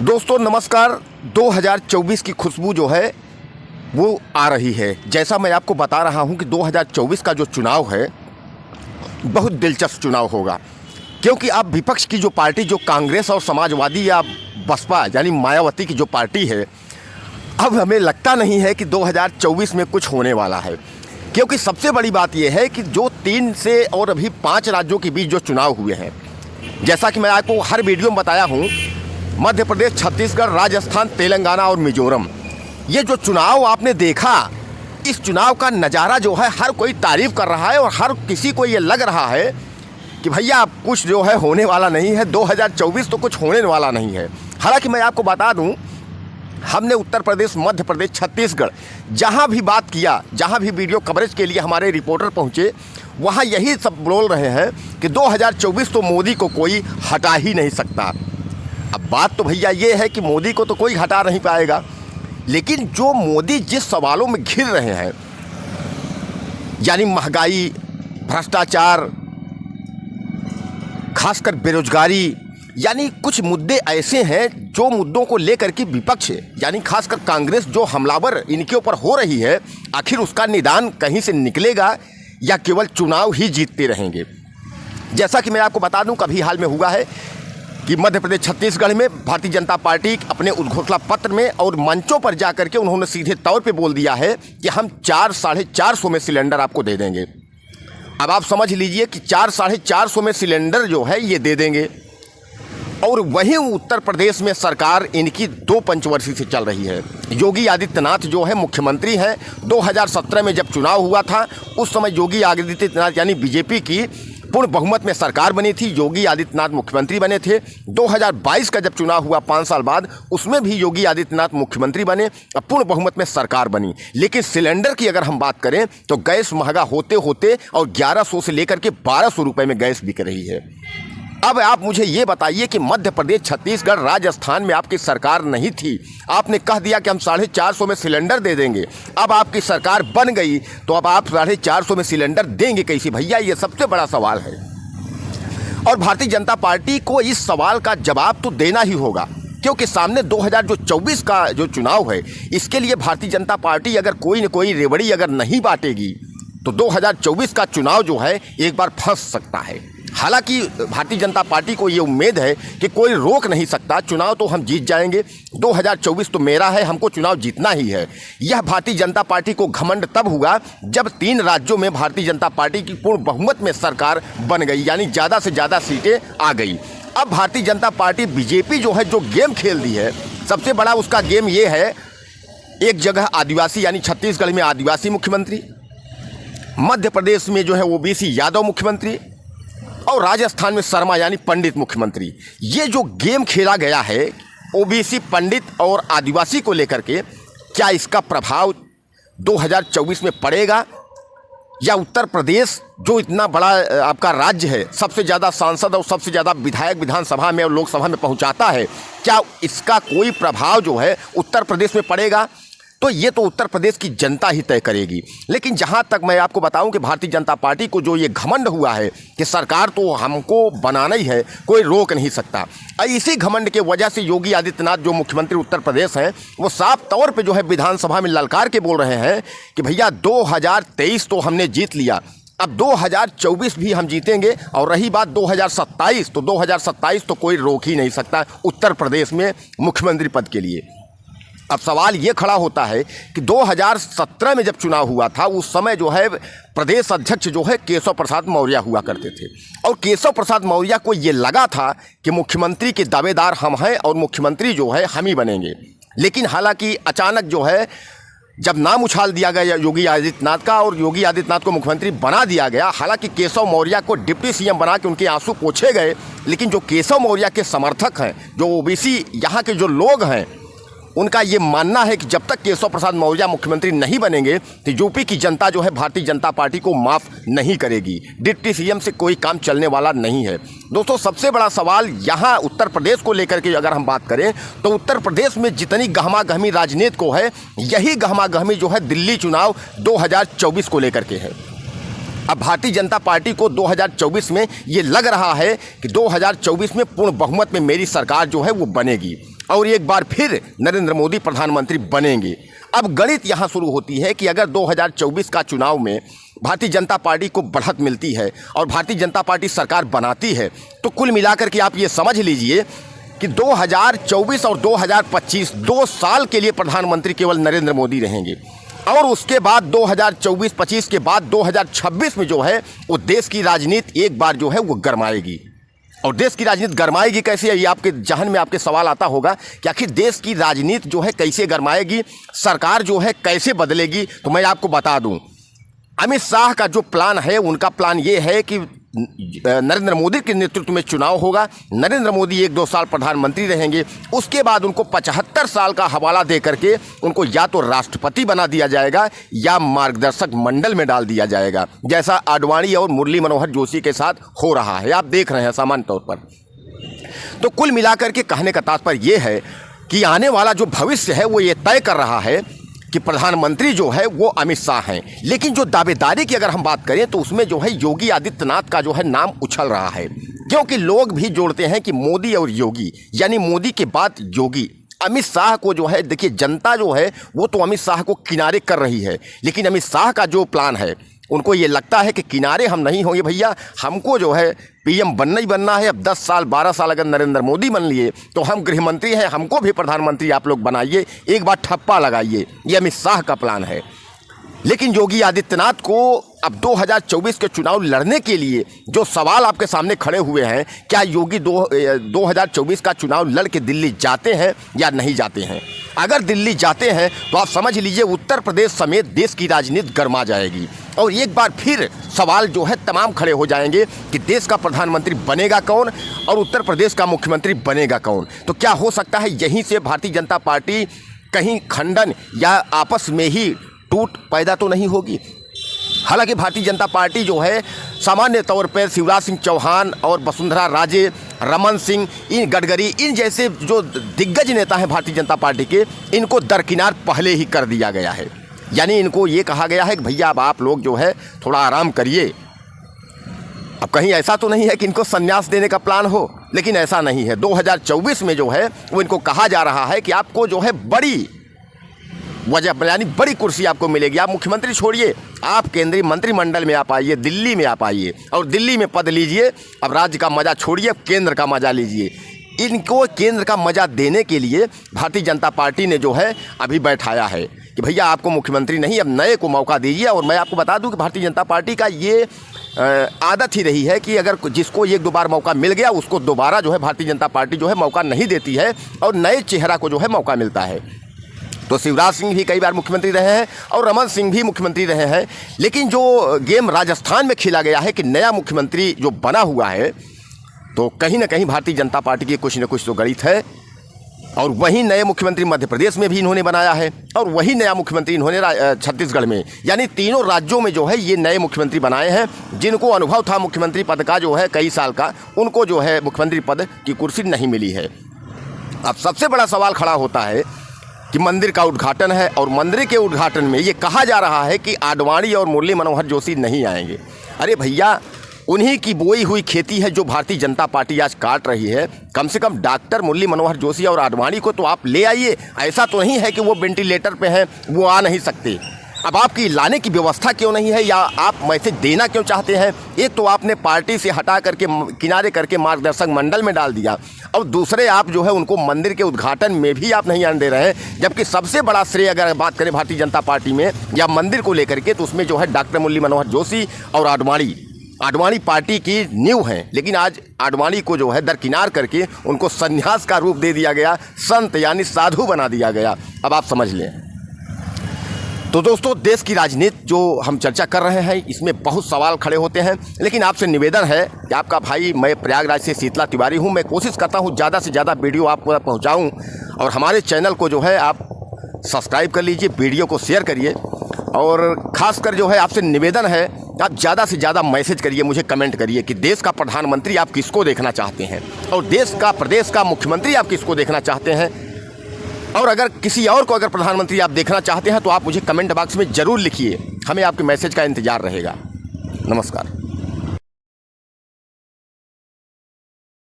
दोस्तों नमस्कार। 2024 की खुशबू जो है वो आ रही है। जैसा मैं आपको बता रहा हूं कि 2024 का जो चुनाव है बहुत दिलचस्प चुनाव होगा, क्योंकि अब विपक्ष की जो पार्टी जो कांग्रेस और समाजवादी या बसपा यानी मायावती की जो पार्टी है, अब हमें लगता नहीं है कि 2024 में कुछ होने वाला है। क्योंकि सबसे बड़ी बात यह है कि जो 3 से और अभी 5 राज्यों के बीच जो चुनाव हुए हैं, जैसा कि मैं आपको हर वीडियो में बताया हूं, मध्य प्रदेश, छत्तीसगढ़, राजस्थान, तेलंगाना और मिजोरम, ये जो चुनाव आपने देखा, इस चुनाव का नज़ारा जो है हर कोई तारीफ कर रहा है और हर किसी को ये लग रहा है कि भैया कुछ जो है होने वाला नहीं है, 2024 तो कुछ होने वाला नहीं है। हालांकि मैं आपको बता दूं, हमने उत्तर प्रदेश, मध्य प्रदेश, छत्तीसगढ़ जहां भी बात किया, जहां भी वीडियो कवरेज के लिए हमारे रिपोर्टर पहुंचे, वहां यही सब बोल रहे हैं कि 2024 तो मोदी को कोई हटा ही नहीं सकता। अब बात तो भैया ये है कि मोदी को तो कोई हटा नहीं पाएगा, लेकिन जो मोदी जिस सवालों में घिर रहे हैं, यानी महंगाई, भ्रष्टाचार, खासकर बेरोजगारी, यानी कुछ मुद्दे ऐसे हैं जो मुद्दों को लेकर के विपक्ष यानी खासकर कांग्रेस जो हमलावर इनके ऊपर हो रही है, आखिर उसका निदान कहीं से निकलेगा या केवल चुनाव ही जीतते रहेंगे। जैसा कि मैं आपको बता दूं, कभी हाल में हुआ है कि मध्य प्रदेश, छत्तीसगढ़ में भारतीय जनता पार्टी अपने उद्घोषणा पत्र में और मंचों पर जाकर के उन्होंने सीधे तौर पे बोल दिया है कि हम 400-450 में सिलेंडर आपको दे देंगे। अब आप समझ लीजिए कि 400-450 में सिलेंडर जो है ये दे देंगे। और वहीं उत्तर प्रदेश में सरकार इनकी 2 पंचवर्षीय से चल रही है। योगी आदित्यनाथ जो है मुख्यमंत्री हैं। 2017 में जब चुनाव हुआ था, उस समय योगी आदित्यनाथ यानी बीजेपी की पूर्ण बहुमत में सरकार बनी थी, योगी आदित्यनाथ मुख्यमंत्री बने थे। 2022 का जब चुनाव हुआ 5 साल बाद, उसमें भी योगी आदित्यनाथ मुख्यमंत्री बने, अब पूर्ण बहुमत में सरकार बनी। लेकिन सिलेंडर की अगर हम बात करें तो गैस महंगा होते होते और 1100 से लेकर के 1200 रुपये में गैस बिक रही है। अब आप मुझे ये बताइए कि मध्य प्रदेश, छत्तीसगढ़, राजस्थान में आपकी सरकार नहीं थी, आपने कह दिया कि हम 450 में सिलेंडर दे देंगे। अब आपकी सरकार बन गई तो अब आप 450 में सिलेंडर देंगे कैसे भैया? ये सबसे बड़ा सवाल है। और भारतीय जनता पार्टी को इस सवाल का जवाब तो देना ही होगा, क्योंकि सामने 2024 का जो चुनाव है, इसके लिए भारतीय जनता पार्टी अगर कोई न कोई रेवड़ी अगर नहीं बांटेगी तो 2024 का चुनाव जो है एक बार फंस सकता है। हालांकि भारतीय जनता पार्टी को ये उम्मीद है कि कोई रोक नहीं सकता, चुनाव तो हम जीत जाएंगे, 2024 तो मेरा है, हमको चुनाव जीतना ही है। यह भारतीय जनता पार्टी को घमंड तब हुआ जब 3 राज्यों में भारतीय जनता पार्टी की पूर्ण बहुमत में सरकार बन गई, यानी ज़्यादा से ज़्यादा सीटें आ गई। अब भारतीय जनता पार्टी बीजेपी जो है जो गेम खेल दी है, सबसे बड़ा उसका गेम ये है, एक जगह आदिवासी यानी छत्तीसगढ़ में आदिवासी मुख्यमंत्री, मध्य प्रदेश में जो है ओबीसी यादव मुख्यमंत्री और राजस्थान में शर्मा यानी पंडित मुख्यमंत्री। ये जो गेम खेला गया है ओबीसी, पंडित और आदिवासी को लेकर के, क्या इसका प्रभाव 2024 में पड़ेगा? या उत्तर प्रदेश जो इतना बड़ा आपका राज्य है, सबसे ज़्यादा सांसद और सबसे ज़्यादा विधायक विधानसभा में और लोकसभा में पहुंचाता है, क्या इसका कोई प्रभाव जो है उत्तर प्रदेश में पड़ेगा? तो ये तो उत्तर प्रदेश की जनता ही तय करेगी। लेकिन जहाँ तक मैं आपको बताऊं कि भारतीय जनता पार्टी को जो ये घमंड हुआ है कि सरकार तो हमको बनाना ही है, कोई रोक नहीं सकता, इसी घमंड के वजह से योगी आदित्यनाथ जो मुख्यमंत्री उत्तर प्रदेश हैं, वो साफ तौर पे जो है विधानसभा में ललकार के बोल रहे हैं कि भैया 2023 तो हमने जीत लिया, अब 2024 भी हम जीतेंगे। और रही बात 2027, तो 2027 तो कोई रोक ही नहीं सकता उत्तर प्रदेश में मुख्यमंत्री पद के लिए। अब सवाल ये खड़ा होता है कि 2017 में जब चुनाव हुआ था, उस समय जो है प्रदेश अध्यक्ष जो है केशव प्रसाद मौर्य हुआ करते थे, और केशव प्रसाद मौर्य को ये लगा था कि मुख्यमंत्री के दावेदार हम हैं और मुख्यमंत्री जो है हम ही बनेंगे। लेकिन हालांकि अचानक जो है जब नाम उछाल दिया गया योगी आदित्यनाथ का और योगी आदित्यनाथ को मुख्यमंत्री बना दिया गया, हालांकि केशव मौर्य को डिप्टी सीएम बना के उनके आंसू पोंछे गए, लेकिन जो केशव मौर्य के समर्थक हैं, जो ओबीसी यहाँ के जो लोग हैं, उनका ये मानना है कि जब तक केशव प्रसाद मौर्य मुख्यमंत्री नहीं बनेंगे तो यूपी की जनता जो है भारतीय जनता पार्टी को माफ़ नहीं करेगी। डिप्टी सीएम से कोई काम चलने वाला नहीं है। दोस्तों, सबसे बड़ा सवाल यहाँ उत्तर प्रदेश को लेकर के अगर हम बात करें तो उत्तर प्रदेश में जितनी गहमा गहमी राजनीति को है, यही गहमा गहमी जो है दिल्ली चुनाव 2024 को लेकर के है। अब भारतीय जनता पार्टी को 2024 में ये लग रहा है कि 2024 में पूर्ण बहुमत में मेरी सरकार जो है वो बनेगी। और एक बार फिर नरेंद्र मोदी प्रधानमंत्री बनेंगे। अब गणित यहाँ शुरू होती है कि अगर 2024 का चुनाव में भारतीय जनता पार्टी को बढ़त मिलती है और भारतीय जनता पार्टी सरकार बनाती है, तो कुल मिलाकर के आप ये समझ लीजिए कि 2024 और 2025 2 साल के लिए प्रधानमंत्री केवल नरेंद्र मोदी रहेंगे। और उसके बाद 2024-25 के बाद 2026 में जो है वो देश की राजनीति एक बार जो है वो गरमाएगी। और देश की राजनीति गरमाएगी कैसे, ये आपके जहन में आपके सवाल आता होगा कि आखिर देश की राजनीति जो है कैसे गरमाएगी, सरकार जो है कैसे बदलेगी। तो मैं आपको बता दूं, अमित शाह का जो प्लान है, उनका प्लान ये है कि नरेंद्र मोदी के नेतृत्व में चुनाव होगा, नरेंद्र मोदी 1-2 साल प्रधानमंत्री रहेंगे, उसके बाद उनको 75 साल का हवाला दे करके उनको या तो राष्ट्रपति बना दिया जाएगा या मार्गदर्शक मंडल में डाल दिया जाएगा, जैसा आडवाणी और मुरली मनोहर जोशी के साथ हो रहा है, आप देख रहे हैं सामान्य तौर पर। तो कुल मिलाकर के कहने का तात्पर्य ये है कि आने वाला जो भविष्य है वो ये तय कर रहा है कि प्रधानमंत्री जो है वो अमित शाह हैं। लेकिन जो दावेदारी की अगर हम बात करें तो उसमें जो है योगी आदित्यनाथ का जो है नाम उछल रहा है, क्योंकि लोग भी जोड़ते हैं कि मोदी और योगी, यानी मोदी के बाद योगी। अमित शाह को जो है, देखिए जनता जो है वो तो अमित शाह को किनारे कर रही है, लेकिन अमित शाह का जो प्लान है, उनको ये लगता है कि किनारे हम नहीं होंगे भैया, हमको जो है पीएम बनना ही बनना है। अब 10 साल 12 साल अगर नरेंद्र मोदी बन लिए तो हम गृह मंत्री हैं, हमको भी प्रधानमंत्री आप लोग बनाइए, एक बार ठप्पा लगाइए। ये अमित शाह का प्लान है। लेकिन योगी आदित्यनाथ को अब 2024 के चुनाव लड़ने के लिए जो सवाल आपके सामने खड़े हुए हैं, क्या योगी 2024 का चुनाव लड़ के दिल्ली जाते हैं या नहीं जाते हैं। अगर दिल्ली जाते हैं तो आप समझ लीजिए उत्तर प्रदेश समेत देश की राजनीति गरमा जाएगी और एक बार फिर सवाल जो है तमाम खड़े हो जाएंगे कि देश का प्रधानमंत्री बनेगा कौन और उत्तर प्रदेश का मुख्यमंत्री बनेगा कौन। तो क्या हो सकता है यहीं से भारतीय जनता पार्टी कहीं खंडन या आपस में ही टूट पैदा तो नहीं होगी। हालांकि भारतीय जनता पार्टी जो है सामान्य तौर पर शिवराज सिंह चौहान और वसुंधरा राजे, रमन सिंह, इन गडकरी, इन जैसे जो दिग्गज नेता हैं भारतीय जनता पार्टी के, इनको दरकिनार पहले ही कर दिया गया है। यानी इनको ये कहा गया है कि भैया अब आप लोग जो है थोड़ा आराम करिए। अब कहीं ऐसा तो नहीं है कि इनको संन्यास देने का प्लान हो, लेकिन ऐसा नहीं है। 2024 में जो है वो इनको कहा जा रहा है कि आपको जो है बड़ी वजह, यानी बड़ी कुर्सी आपको मिलेगी। आप मुख्यमंत्री छोड़िए, आप केंद्रीय मंत्रिमंडल में आप आइए, दिल्ली में आप आइए और दिल्ली में पद लीजिए। अब राज्य का मजा छोड़िए, केंद्र का मजा लीजिए। इनको केंद्र का मजा देने के लिए भारतीय जनता पार्टी ने जो है अभी बैठाया है कि भैया आपको मुख्यमंत्री नहीं, अब नए को मौका दीजिए। और मैं आपको बता दूं कि भारतीय जनता पार्टी का ये आदत ही रही है कि अगर जिसको 1-2 बार मौका मिल गया उसको दोबारा जो है भारतीय जनता पार्टी जो है मौका नहीं देती है और नए चेहरा को जो है मौका मिलता है। तो शिवराज सिंह भी कई बार मुख्यमंत्री रहे हैं और रमन सिंह भी मुख्यमंत्री रहे हैं। लेकिन जो गेम राजस्थान में खेला गया है कि नया मुख्यमंत्री जो बना हुआ है, तो कहीं ना कहीं भारतीय जनता पार्टी की कुछ न कुछ तो गणित है। और वही नए मुख्यमंत्री मध्य प्रदेश में भी इन्होंने बनाया है और वही नया मुख्यमंत्री इन्होंने छत्तीसगढ़ में, यानी तीनों राज्यों में जो है ये नए मुख्यमंत्री बनाए हैं। जिनको अनुभव था मुख्यमंत्री पद का जो है कई साल का, उनको जो है मुख्यमंत्री पद की कुर्सी नहीं मिली है। अब सबसे बड़ा सवाल खड़ा होता है कि मंदिर का उद्घाटन है और मंदिर के उद्घाटन में ये कहा जा रहा है कि आडवाणी और मुरली मनोहर जोशी नहीं आएंगे। अरे भैया, उन्हीं की बोई हुई खेती है जो भारतीय जनता पार्टी आज काट रही है। कम से कम डॉक्टर मुरली मनोहर जोशी और आडवाणी को तो आप ले आइए। ऐसा तो नहीं है कि वो वेंटिलेटर पे हैं, वो आ नहीं सकते। अब आपकी लाने की व्यवस्था क्यों नहीं है, या आप मैसेज देना क्यों चाहते हैं? एक तो आपने पार्टी से हटा करके किनारे करके मार्गदर्शक मंडल में डाल दिया और दूसरे आप जो है उनको मंदिर के उद्घाटन में भी आप नहीं आने दे रहे हैं। जबकि सबसे बड़ा श्रेय अगर बात करें भारतीय जनता पार्टी में या मंदिर को लेकर के, तो उसमें जो है डॉक्टर मुरली मनोहर जोशी और आडवाणी पार्टी की नींव हैं। लेकिन आज आडवाणी को जो है दरकिनार करके उनको संन्यास का रूप दे दिया गया, संत यानी साधु बना दिया गया। अब आप समझ लें। तो दोस्तों, देश की राजनीति जो हम चर्चा कर रहे हैं इसमें बहुत सवाल खड़े होते हैं, लेकिन आपसे निवेदन है कि आपका भाई, मैं प्रयागराज से शीतला तिवारी हूं, मैं कोशिश करता हूं ज़्यादा से ज़्यादा वीडियो आपको पहुंचाऊं और हमारे चैनल को जो है आप सब्सक्राइब कर लीजिए, वीडियो को शेयर करिए और ख़ासकर जो है आपसे निवेदन है आप ज़्यादा से ज़्यादा मैसेज करिए, मुझे कमेंट करिए कि देश का प्रधानमंत्री आप किसको देखना चाहते हैं और देश का प्रदेश का मुख्यमंत्री आप किसको देखना चाहते हैं। और अगर किसी और को अगर प्रधानमंत्री आप देखना चाहते हैं तो आप मुझे कमेंट बॉक्स में ज़रूर लिखिए, हमें आपके मैसेज का इंतज़ार रहेगा। नमस्कार।